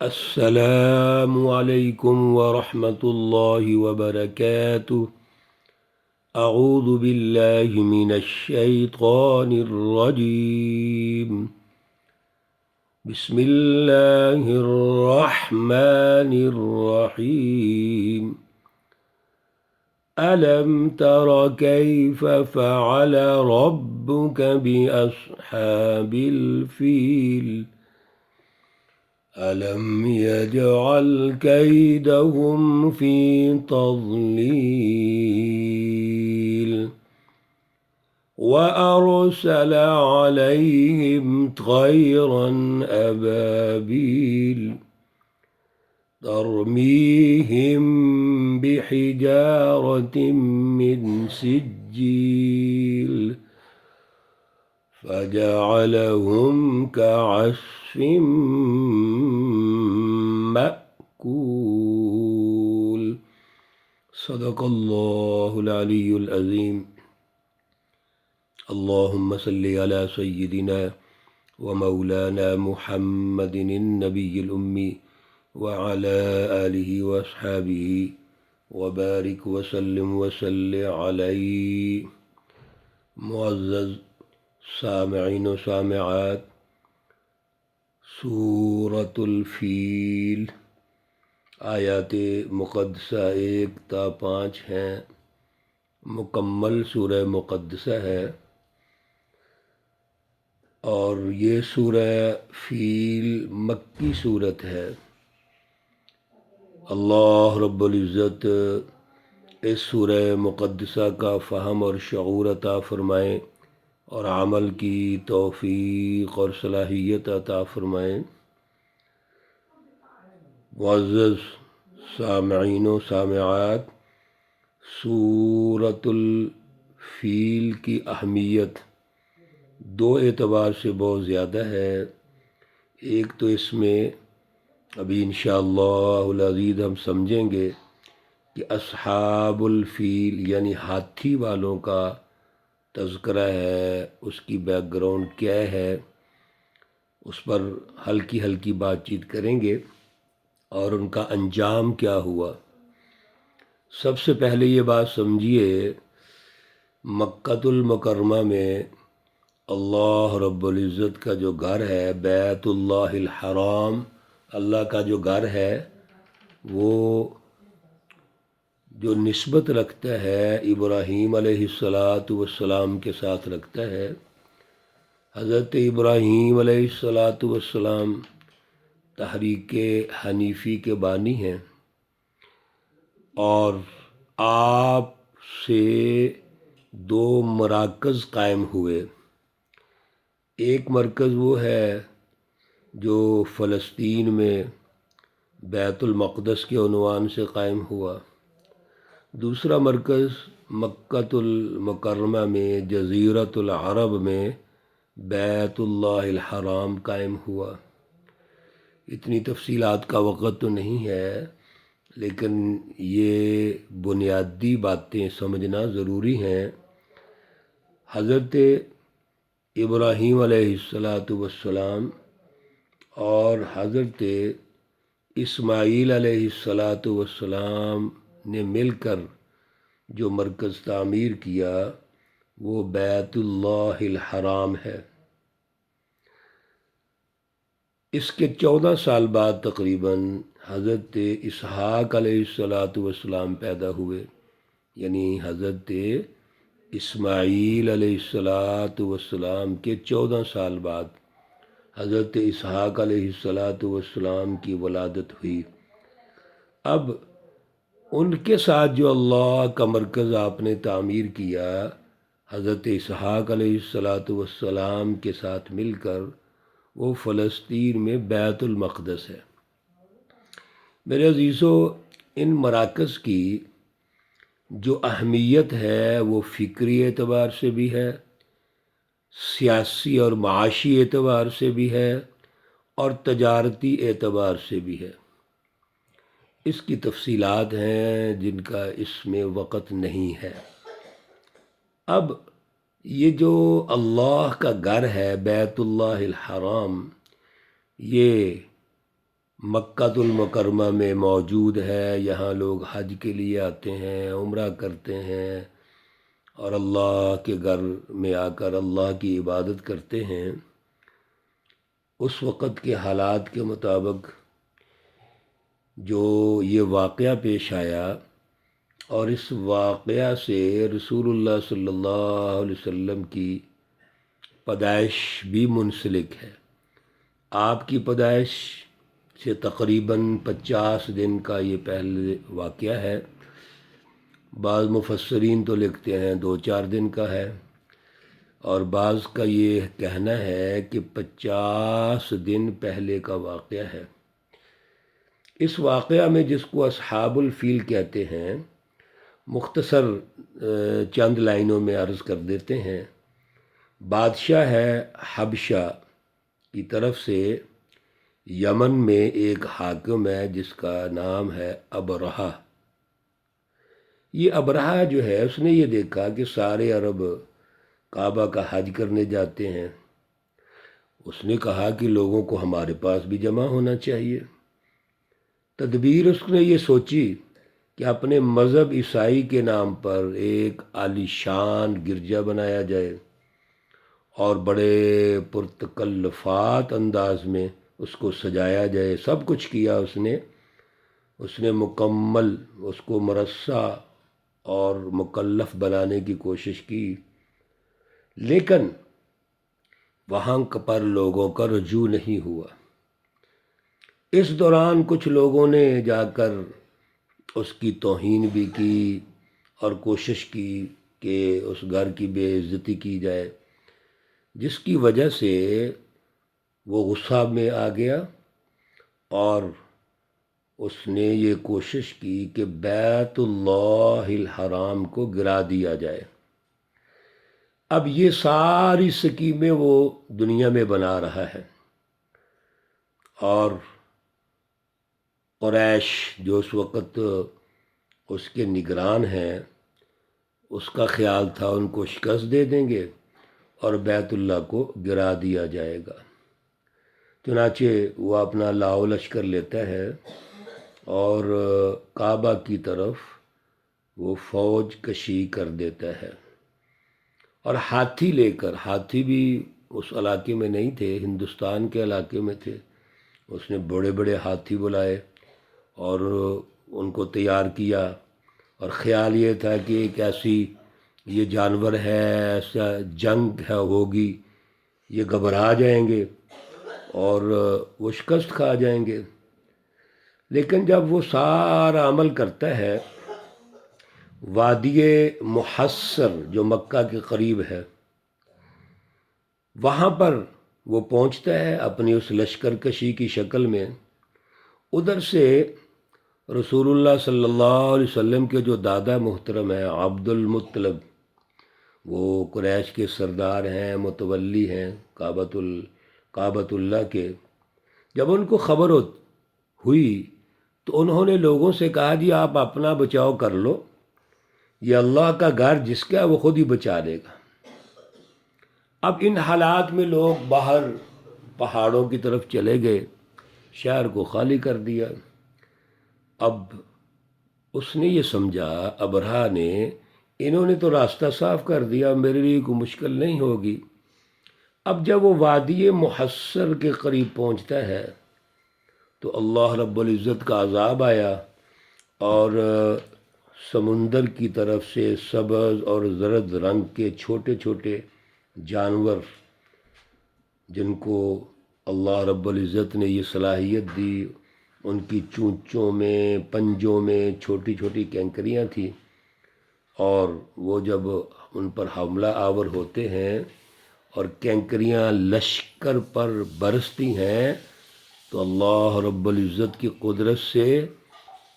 السلام علیکم ورحمۃ اللہ وبرکاتہ۔ اعوذ باللہ من الشیطان الرجیم۔ بسم اللہ الرحمن الرحیم۔ ألم تر كيف فعل ربك بأصحاب الفيل ألم يجعل كيدهم في تضليل وأرسل عليهم طيرا أبابيل ترميهم بحجارة من سجيل فجعلهم كعصف مأكول۔ صدق اللہ العلی العظیم۔ اللہم صلی علی سیدنا ومولانا محمد النبی الأمی وعلى آلہ واصحابہ وبارک وسلم وصلی علیہ۔ معزز سامعین و سامعات، سورۃ الفیل آیات مقدسہ 1 تا 5 ہیں۔ مکمل سورہ مقدسہ ہے، اور یہ سورہ فیل مکی صورت ہے۔ اللہ رب العزت اس سورہ مقدسہ کا فہم اور شعور عطا فرمائیں، اور عمل کی توفیق اور صلاحیت عطا فرمائیں۔ معزز سامعین و سامعات، سورۃ الفیل کی اہمیت 2 اعتبار سے بہت زیادہ ہے۔ ایک تو اس میں ابھی انشاءاللہ العزیز ہم سمجھیں گے کہ اصحاب الفیل یعنی ہاتھی والوں کا تذکرہ ہے، اس کی بیک گراؤنڈ کیا ہے، اس پر ہلکی ہلکی بات چیت کریں گے، اور ان کا انجام کیا ہوا۔ سب سے پہلے یہ بات سمجھیے، مکۃ المکرمہ میں اللہ رب العزت کا جو گھر ہے، بیت اللہ الحرام، اللہ کا جو گھر ہے، وہ جو نسبت رکھتا ہے ابراہیم علیہ السلام کے ساتھ رکھتا ہے۔ حضرت ابراہیم علیہ السلام تحریک حنیفی کے بانی ہیں، اور آپ سے 2 مراکز قائم ہوئے۔ ایک مرکز وہ ہے جو فلسطین میں بیت المقدس کے عنوان سے قائم ہوا، دوسرا مرکز مکۃ المکرمہ میں جزیرۃ العرب میں بیت اللہ الحرام قائم ہوا۔ اتنی تفصیلات کا وقت تو نہیں ہے، لیکن یہ بنیادی باتیں سمجھنا ضروری ہیں۔ حضرت ابراہیم علیہ السلام اور حضرت اسماعیل علیہ السلام نے مل کر جو مرکز تعمیر کیا، وہ بیت اللہ الحرام ہے۔ اس کے 14 سال بعد تقریباً حضرت اسحاق علیہ السلام پیدا ہوئے، یعنی حضرت اسماعیل علیہ السلام کے 14 سال بعد حضرت اسحاق علیہ السلام کی ولادت ہوئی۔ اب ان کے ساتھ جو اللہ کا مرکز آپ نے تعمیر کیا، حضرت اسحاق علیہ السلام کے ساتھ مل کر، وہ فلسطین میں بیت المقدس ہے۔ میرے عزیزو، ان مراکز کی جو اہمیت ہے وہ فکری اعتبار سے بھی ہے، سیاسی اور معاشی اعتبار سے بھی ہے، اور تجارتی اعتبار سے بھی ہے۔ اس کی تفصیلات ہیں جن کا اس میں وقت نہیں ہے۔ اب یہ جو اللہ کا گھر ہے بیت اللہ الحرام، یہ مکۃ المکرمہ میں موجود ہے، یہاں لوگ حج کے لیے آتے ہیں، عمرہ کرتے ہیں اور اللہ کے گھر میں آ کر اللہ کی عبادت کرتے ہیں، اس وقت کے حالات کے مطابق جو یہ واقعہ پیش آیا، اور اس واقعہ سے رسول اللہ صلی اللہ علیہ وسلم کی پیدائش بھی منسلک ہے۔ آپ کی پیدائش سے تقریباً 50 دن کا یہ پہلے واقعہ ہے، بعض مفسرین تو لکھتے ہیں 2-4 دن کا ہے، اور بعض کا یہ کہنا ہے کہ 50 دن پہلے کا واقعہ ہے۔ اس واقعہ میں، جس کو اصحاب الفیل کہتے ہیں، مختصر چند لائنوں میں عرض کر دیتے ہیں۔ بادشاہ ہے حبشہ کی طرف سے یمن میں ایک حاکم ہے جس کا نام ہے ابرہہ۔ یہ ابرہہ جو ہے، اس نے یہ دیکھا کہ سارے عرب کعبہ کا حج کرنے جاتے ہیں۔ اس نے کہا کہ لوگوں کو ہمارے پاس بھی جمع ہونا چاہیے۔ تدبیر اس نے یہ سوچی کہ اپنے مذہب عیسائی کے نام پر ایک عالی شان گرجا بنایا جائے اور بڑے پرتکلفات انداز میں اس کو سجایا جائے۔ سب کچھ کیا اس نے مکمل اس کو مرصع اور مکلف بنانے کی کوشش کی، لیکن وہاں پر لوگوں کا رجوع نہیں ہوا۔ اس دوران کچھ لوگوں نے جا کر اس کی توہین بھی کی اور کوشش کی کہ اس گھر کی بے عزتی کی جائے، جس کی وجہ سے وہ غصہ میں آ گیا اور اس نے یہ کوشش کی کہ بیت اللہ الحرام کو گرا دیا جائے۔ اب یہ ساری سکیمیں وہ دنیا میں بنا رہا ہے، اور قریش جو اس وقت اس کے نگران ہیں، اس کا خیال تھا ان کو شکست دے دیں گے اور بیت اللہ کو گرا دیا جائے گا۔ چنانچہ وہ اپنا لاؤ لشکر لیتا ہے اور کعبہ کی طرف وہ فوج کشی کر دیتا ہے، اور ہاتھی لے کر، ہاتھی بھی اس علاقے میں نہیں تھے، ہندوستان کے علاقے میں تھے، اس نے بڑے بڑے ہاتھی بلائے اور ان کو تیار کیا، اور خیال یہ تھا کہ ایک ایسی یہ جانور ہے، ایسا جنگ ہے ہوگی، یہ گھبرا جائیں گے اور وہ شکست کھا جائیں گے۔ لیکن جب وہ سارا عمل کرتا ہے، وادی محصر جو مکہ کے قریب ہے، وہاں پر وہ پہنچتا ہے اپنی اس لشکر کشی کی شکل میں۔ ادھر سے رسول اللہ صلی اللہ علیہ وسلم کے جو دادا محترم ہیں عبد المطلب، وہ قریش کے سردار ہیں، متولی ہیں کعبۃ اللہ کے۔ جب ان کو خبر ہوئی تو انہوں نے لوگوں سے کہا جی آپ اپنا بچاؤ کر لو، یہ اللہ کا گھر جس کا وہ خود ہی بچا لے گا۔ اب ان حالات میں لوگ باہر پہاڑوں کی طرف چلے گئے، شہر کو خالی کر دیا۔ اب اس نے یہ سمجھا، ابرہہ نے، انہوں نے تو راستہ صاف کر دیا، میرے لیے کوئی مشکل نہیں ہوگی۔ اب جب وہ وادی محصر کے قریب پہنچتا ہے تو اللہ رب العزت کا عذاب آیا، اور سمندر کی طرف سے سبز اور زرد رنگ کے چھوٹے چھوٹے جانور، جن کو اللہ رب العزت نے یہ صلاحیت دی، ان کی چونچوں میں، پنجوں میں چھوٹی چھوٹی کینکریاں تھیں، اور وہ جب ان پر حملہ آور ہوتے ہیں اور کینکریاں لشکر پر برستی ہیں تو اللہ رب العزت کی قدرت سے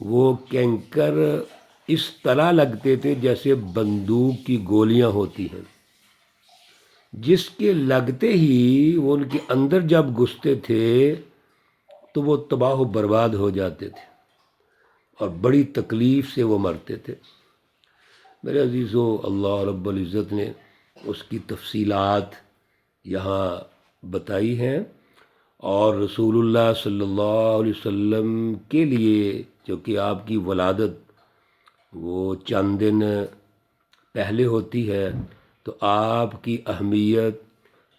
وہ کینکر اس طرح لگتے تھے جیسے بندوق کی گولیاں ہوتی ہیں، جس کے لگتے ہی وہ ان کے اندر جب گھستے تھے تو وہ تباہ و برباد ہو جاتے تھے اور بڑی تکلیف سے وہ مرتے تھے۔ میرے عزیزو، اللہ رب العزت نے اس کی تفصیلات یہاں بتائی ہیں، اور رسول اللہ صلی اللہ علیہ وسلم کے لیے جو کہ آپ کی ولادت وہ چند دن پہلے ہوتی ہے، تو آپ کی اہمیت،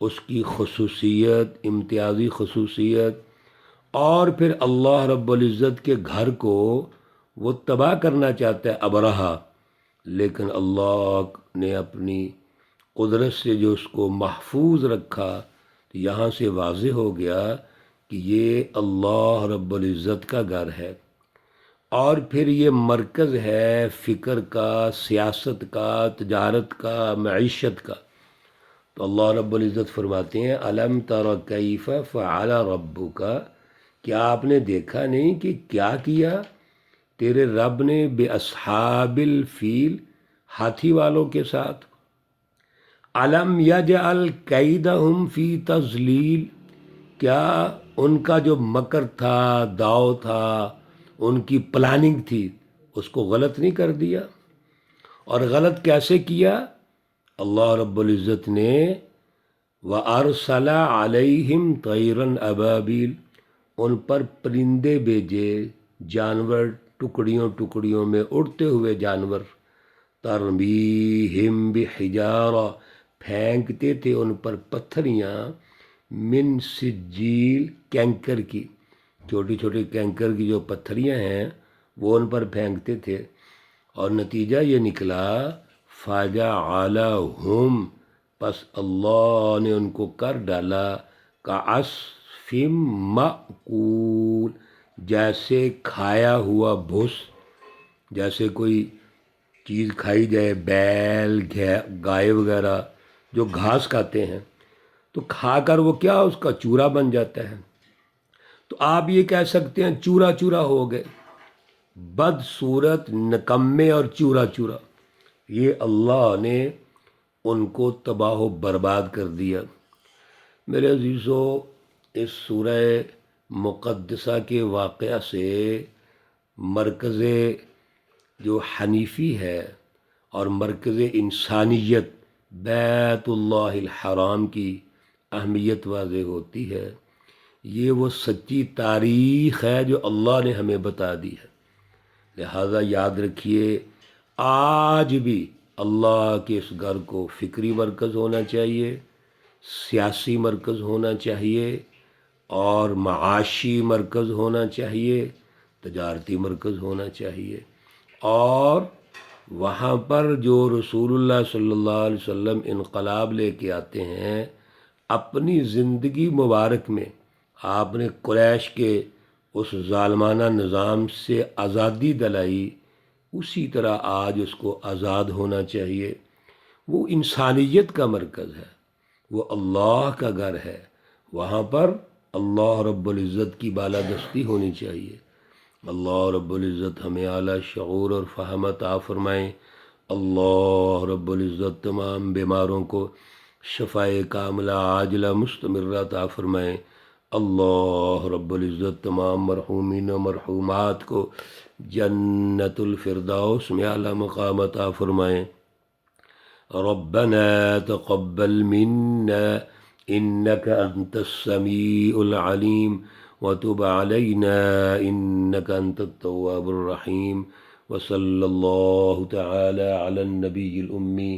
اس کی خصوصیت، امتیازی خصوصیت، اور پھر اللہ رب العزت کے گھر کو وہ تباہ کرنا چاہتا ہے ابرہہ، لیکن اللہ نے اپنی قدرت سے جو اس کو محفوظ رکھا، تو یہاں سے واضح ہو گیا کہ یہ اللہ رب العزت کا گھر ہے، اور پھر یہ مرکز ہے فکر کا، سیاست کا، تجارت کا، معیشت کا۔ تو اللہ رب العزت فرماتے ہیں الم تر کیف فعل ربک، کیا آپ نے دیکھا نہیں کہ کیا کیا تیرے رب نے بے اصحاب الفیل، ہاتھی والوں کے ساتھ۔ علم یجعل کیدہم فی تضلیل، کیا ان کا جو مکر تھا، داؤ تھا، ان کی پلاننگ تھی، اس کو غلط نہیں کر دیا؟ اور غلط کیسے کیا؟ اللہ رب العزت نے وَأَرْسَلَ عَلَيْهِمْ طَيْرًا أَبَابِيل، ان پر پرندے بھیجے، جانور ٹکڑیوں ٹکڑیوں میں اڑتے ہوئے جانور، ترمیہم بحجارہ، پھینکتے تھے ان پر پتھریاں، من سجیل، کینکر کی، چھوٹی چھوٹی کینکر کی جو پتھریاں ہیں وہ ان پر پھینکتے تھے، اور نتیجہ یہ نکلا فَجَعَلَهُمْ، پس اللہ نے ان کو کر ڈالا کَعَصْفٍ مَأْکُول، جیسے کھایا ہوا بھس، جیسے کوئی چیز کھائی جائے، بیل، گائے وغیرہ جو گھاس کھاتے ہیں، تو کھا کر وہ کیا اس کا چورا بن جاتا ہے۔ تو آپ یہ کہہ سکتے ہیں چورا چورا ہو گئے، بد صورت، نکمے اور چورا چورا، یہ اللہ نے ان کو تباہ و برباد کر دیا۔ میرے عزیزو، اس سورہ مقدسہ کے واقعہ سے مرکز جو حنیفی ہے اور مرکز انسانیت بیت اللہ الحرام کی اہمیت واضح ہوتی ہے۔ یہ وہ سچی تاریخ ہے جو اللہ نے ہمیں بتا دی ہے، لہذا یاد رکھیے آج بھی اللہ کے اس گھر کو فکری مرکز ہونا چاہیے، سیاسی مرکز ہونا چاہیے، اور معاشی مرکز ہونا چاہیے، تجارتی مرکز ہونا چاہیے، اور وہاں پر جو رسول اللہ صلی اللہ علیہ وسلم انقلاب لے کے آتے ہیں، اپنی زندگی مبارک میں آپ نے قریش کے اس ظالمانہ نظام سے آزادی دلائی، اسی طرح آج اس کو آزاد ہونا چاہیے۔ وہ انسانیت کا مرکز ہے، وہ اللہ کا گھر ہے، وہاں پر اللہ رب العزت کی بالادستی ہونی چاہیے۔ اللہ رب العزت ہمیں اعلیٰ شعور اور فہم عطا فرمائیں۔ اللہ رب العزت تمام بیماروں کو شفائے کاملہ عاجلہ مستمرہ عطا فرمائیں۔ اللہ رب العزت تمام مرحومین و مرحومات کو جنت الفردوس میں اعلیٰ مقام عطا فرمائیں۔ ربنا تقبل منا انك انت السميع العليم وتب علينا انك انت التواب الرحيم، وصلى الله تعالى على النبي الأمي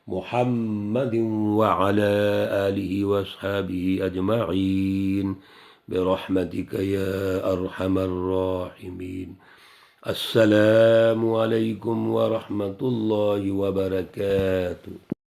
محمد وعلى آله وأصحابه أجمعين برحمتك يا أرحم الراحمين۔ السلام عليكم ورحمة الله وبركاته۔